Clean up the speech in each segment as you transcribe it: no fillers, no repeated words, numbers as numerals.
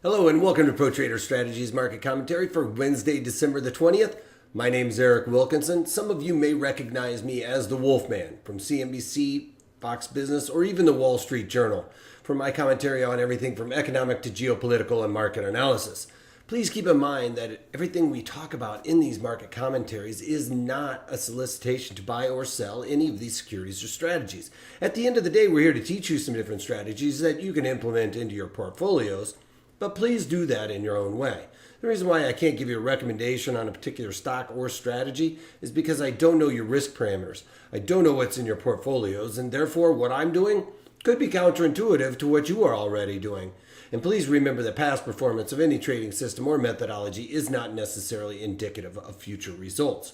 Hello and welcome to Pro Trader Strategies Market Commentary for Wednesday, December the 20th. My name is Eric Wilkinson. Some of you may recognize me as the Wolfman from CNBC, Fox Business, or even the Wall Street Journal for my commentary on everything from economic to geopolitical and market analysis. Please keep in mind that everything we talk about in these market commentaries is not a solicitation to buy or sell any of these securities or strategies. At the end of the day, we're here to teach you some different strategies that you can implement into your portfolios. But please do that in your own way. The reason why I can't give you a recommendation on a particular stock or strategy is because I don't know your risk parameters. I don't know what's in your portfolios, and therefore what I'm doing could be counterintuitive to what you are already doing. And please remember that past performance of any trading system or methodology is not necessarily indicative of future results.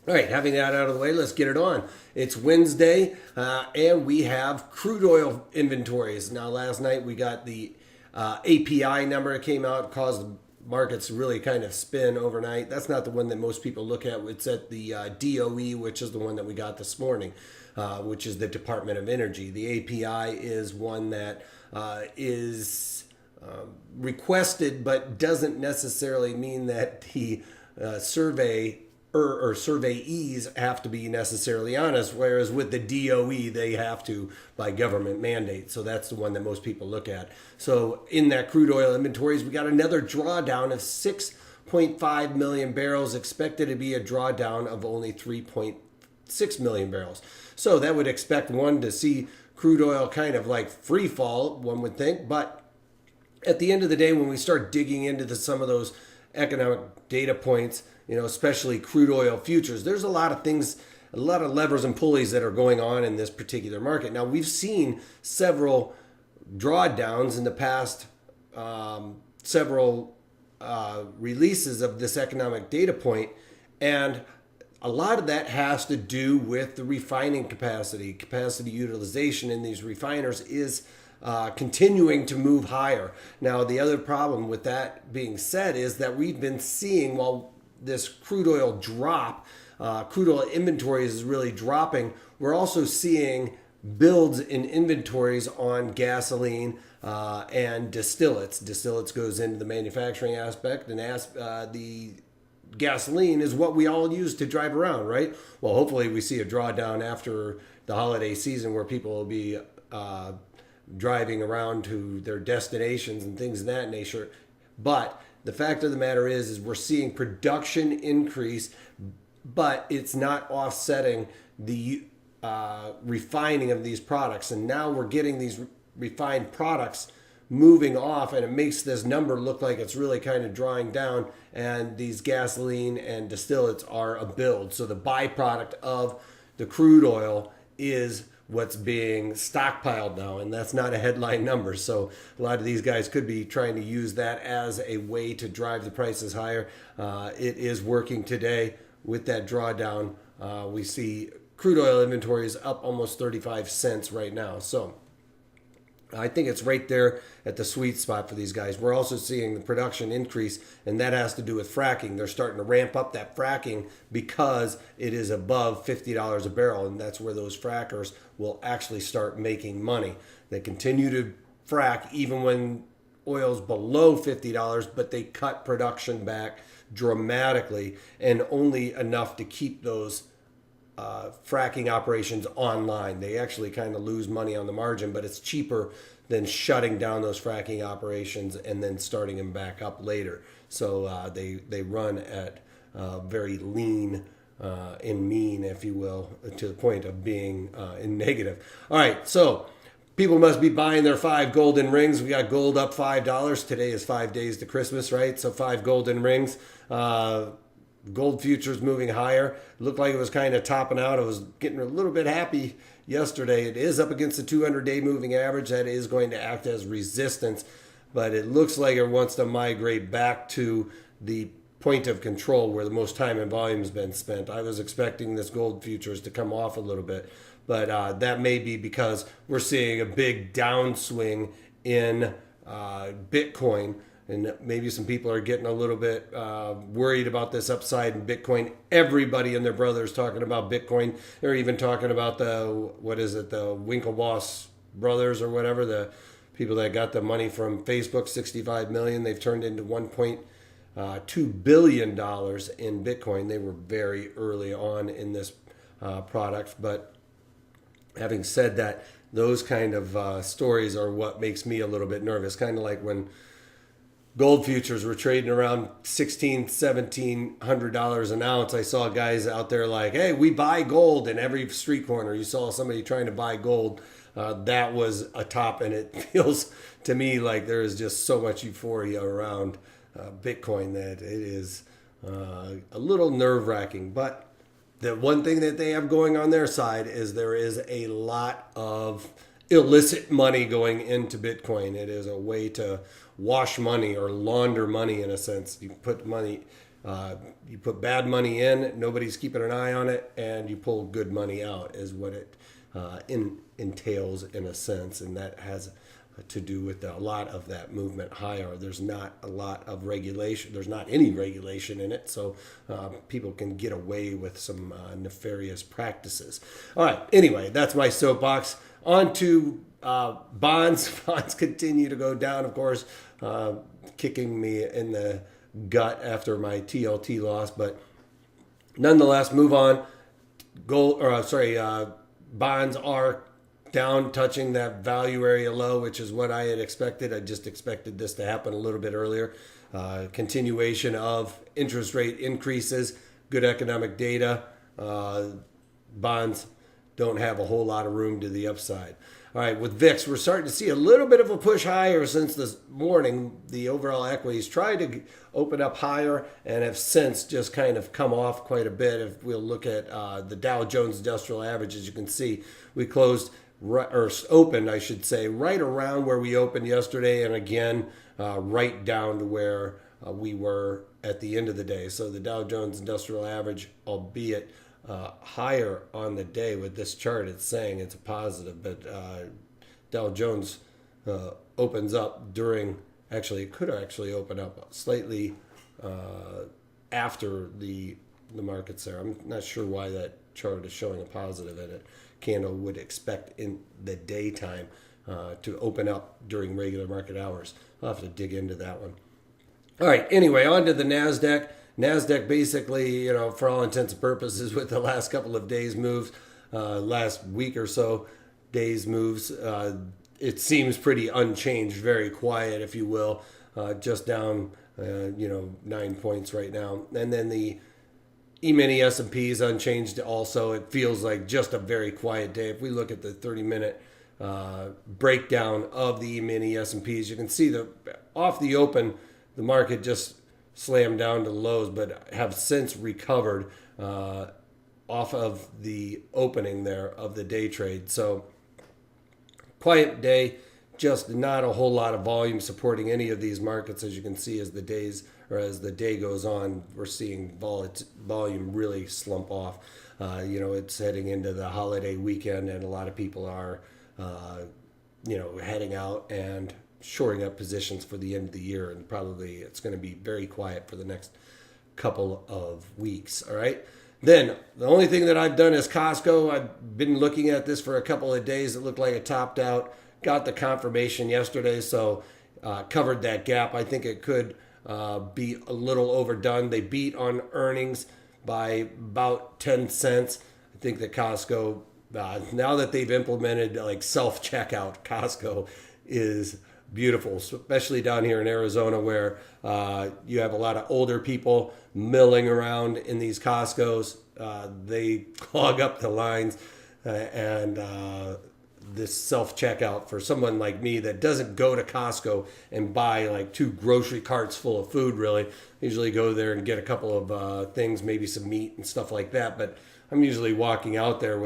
All right, having that out of the way, let's get it on. It's Wednesday, and we have crude oil inventories. Now, last night we got the API number. It came out, caused the markets to really kind of spin overnight. That's not the one that most people look at. It's at the DOE, which is the one that we got this morning, which is the Department of Energy. The API is one that is requested, but doesn't necessarily mean that the surveyees have to be necessarily honest, whereas with the DOE, they have to by government mandate. So that's the one that most people look at. So in that crude oil inventories, we got another drawdown of 6.5 million barrels, expected to be a drawdown of only 3.6 million barrels. So that would expect one to see crude oil kind of like free fall, one would think. But at the end of the day, when we start digging into some of those economic data points, especially crude oil futures, there's a lot of things, a lot of levers and pulleys that are going on in this particular market. Now, we've seen several drawdowns in the past, several releases of this economic data point, and a lot of that has to do with the refining capacity utilization in these refiners is continuing to move higher. Now, the other problem with that being said is that we've been seeing, while this crude oil drop, crude oil inventories is really dropping, we're also seeing builds in inventories on gasoline and distillates. Distillates goes into the manufacturing aspect, and the gasoline is what we all use to drive around, right? Well, hopefully we see a drawdown after the holiday season where people will be driving around to their destinations and things of that nature. But the fact of the matter is we're seeing production increase, but it's not offsetting the refining of these products. And now we're getting these refined products moving off, and it makes this number look like it's really kind of drawing down, and these gasoline and distillates are a build. So the byproduct of the crude oil is what's being stockpiled now, and that's not a headline number. So a lot of these guys could be trying to use that as a way to drive the prices higher. It is working today with that drawdown. We see crude oil inventories up almost 35 cents right now. So I think it's right there at the sweet spot for these guys. We're also seeing the production increase, and that has to do with fracking. They're starting to ramp up that fracking because it is above $50 a barrel, and that's where those frackers will actually start making money. They continue to frack even when oil's below $50, but they cut production back dramatically, and only enough to keep those fracking operations online. They actually kind of lose money on the margin, but it's cheaper than shutting down those fracking operations and then starting them back up later. So they run at very lean and mean, if you will, to the point of being in negative. All right, so people must be buying their 5 golden rings. We got gold up $5. Today is 5 days to Christmas, right? So 5 golden rings. Gold futures moving higher. Looked like it was kind of topping out. I was getting a little bit happy yesterday. It is up against the 200-day moving average. That is going to act as resistance, but it looks like it wants to migrate back to the point of control where the most time and volume has been spent. I was expecting this gold futures to come off a little bit, but that may be because we're seeing a big downswing in Bitcoin. And maybe some people are getting a little bit worried about this upside in Bitcoin. Everybody and their brother is talking about Bitcoin. They're even talking about the Winklevoss brothers or whatever, the people that got the money from Facebook, 65 million, they've turned into $1.2 billion in Bitcoin. They were very early on in this product. But having said that, those kind of stories are what makes me a little bit nervous. Kind of like when gold futures were trading around $1,700 an ounce. I saw guys out there like, hey, we buy gold in every street corner. You saw somebody trying to buy gold. That was a top, and it feels to me like there is just so much euphoria around Bitcoin that it is a little nerve-wracking. But the one thing that they have going on their side is there is a lot of illicit money going into Bitcoin. It is a way to wash money or launder money in a sense. You put bad money in, nobody's keeping an eye on it, and you pull good money out is what it entails in a sense, and that has to do with a lot of that movement higher. There's not a lot of regulation. There's not any regulation in it, so people can get away with some nefarious practices. All right, anyway, that's my soapbox. On to bonds. Bonds continue to go down, of course, kicking me in the gut after my TLT loss, but nonetheless, move on. Bonds are down, touching that value area low, which is what I had expected. I just expected this to happen a little bit earlier. Continuation of interest rate increases, good economic data. Bonds don't have a whole lot of room to the upside. All right, with VIX, we're starting to see a little bit of a push higher since this morning. The overall equities tried to open up higher and have since just kind of come off quite a bit. If we'll look at the Dow Jones Industrial Average, as you can see, we closed opened, I should say, right around where we opened yesterday, and again, right down to where we were at the end of the day. So the Dow Jones Industrial Average, albeit higher on the day with this chart, it's saying it's a positive, but Dow Jones opens up during, actually, it could actually open up slightly after the markets there. I'm not sure why that chart is showing a positive in it. Candle would expect in the daytime to open up during regular market hours. I'll have to dig into that one. All right, anyway, on to the NASDAQ. NASDAQ basically, for all intents and purposes, with the last couple of days moves, last week or so, days moves, it seems pretty unchanged, very quiet, if you will, just down, 9 points right now. And then the E-mini S&P is unchanged also. It feels like just a very quiet day. If we look at the 30-minute breakdown of the E-mini S&Ps, you can see that off the open, the market just slammed down to lows, but have since recovered off of the opening there of the day trade. So quiet day, just not a whole lot of volume supporting any of these markets. As you can see, as the day goes on, we're seeing volume really slump off. It's heading into the holiday weekend, and a lot of people are, heading out and shoring up positions for the end of the year, and probably it's going to be very quiet for the next couple of weeks. All right. Then the only thing that I've done is Costco. I've been looking at this for a couple of days. It looked like it topped out. Got the confirmation yesterday, so covered that gap. I think it could be a little overdone. They beat on earnings by about 10 cents. I think that Costco, now that they've implemented like self-checkout, Costco is beautiful, especially down here in Arizona, where you have a lot of older people milling around in these Costcos. They clog up the lines, and this self-checkout for someone like me that doesn't go to Costco and buy like 2 grocery carts full of food, really. I usually go there and get a couple of things, maybe some meat and stuff like that, but I'm usually walking out there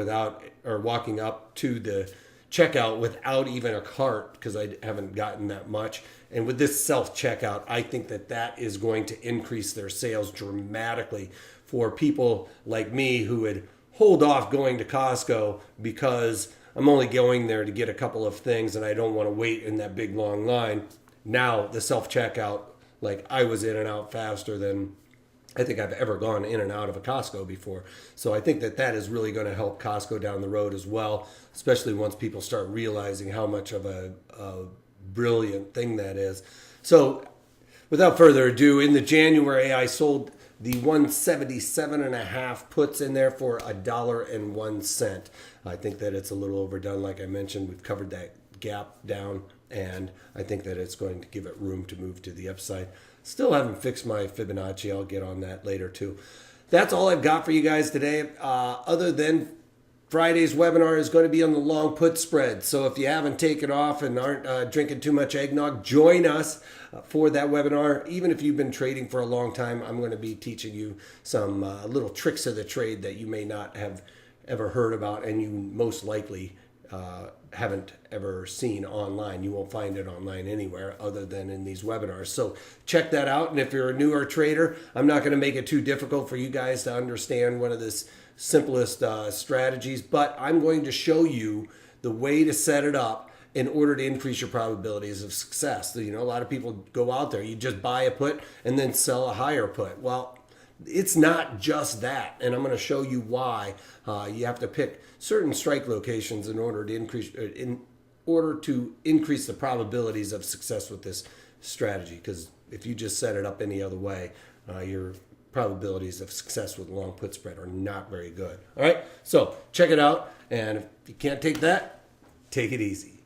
walking up to the checkout without even a cart because I haven't gotten that much. And with this self-checkout, I think that is going to increase their sales dramatically for people like me who would hold off going to Costco because I'm only going there to get a couple of things and I don't want to wait in that big long line. Now the self-checkout, like I was in and out faster than I think I've ever gone in and out of a Costco before. So I think that is really going to help Costco down the road as well, especially once people start realizing how much of a brilliant thing that is. So without further ado, in the January, I sold the 177.5 puts in there for $1.01. I think that it's a little overdone. Like I mentioned, we've covered that gap down, and I think that it's going to give it room to move to the upside. Still haven't fixed my Fibonacci. I'll get on that later too. That's all I've got for you guys today. Other than Friday's webinar is going to be on the long put spread. So if you haven't taken off and aren't drinking too much eggnog, join us for that webinar. Even if you've been trading for a long time, I'm going to be teaching you some little tricks of the trade that you may not have ever heard about, and you most likely haven't ever seen online. You won't find it online anywhere other than in these webinars. So check that out. And if you're a newer trader, I'm not going to make it too difficult for you guys to understand one of this simplest strategies, but I'm going to show you the way to set it up in order to increase your probabilities of success. You know, a lot of people go out there, you just buy a put and then sell a higher put. Well, it's not just that, and I'm going to show you why. You have to pick certain strike locations in order to increase the probabilities of success with this strategy. Because if you just set it up any other way, your probabilities of success with long put spread are not very good. All right, so check it out, and if you can't take that, take it easy.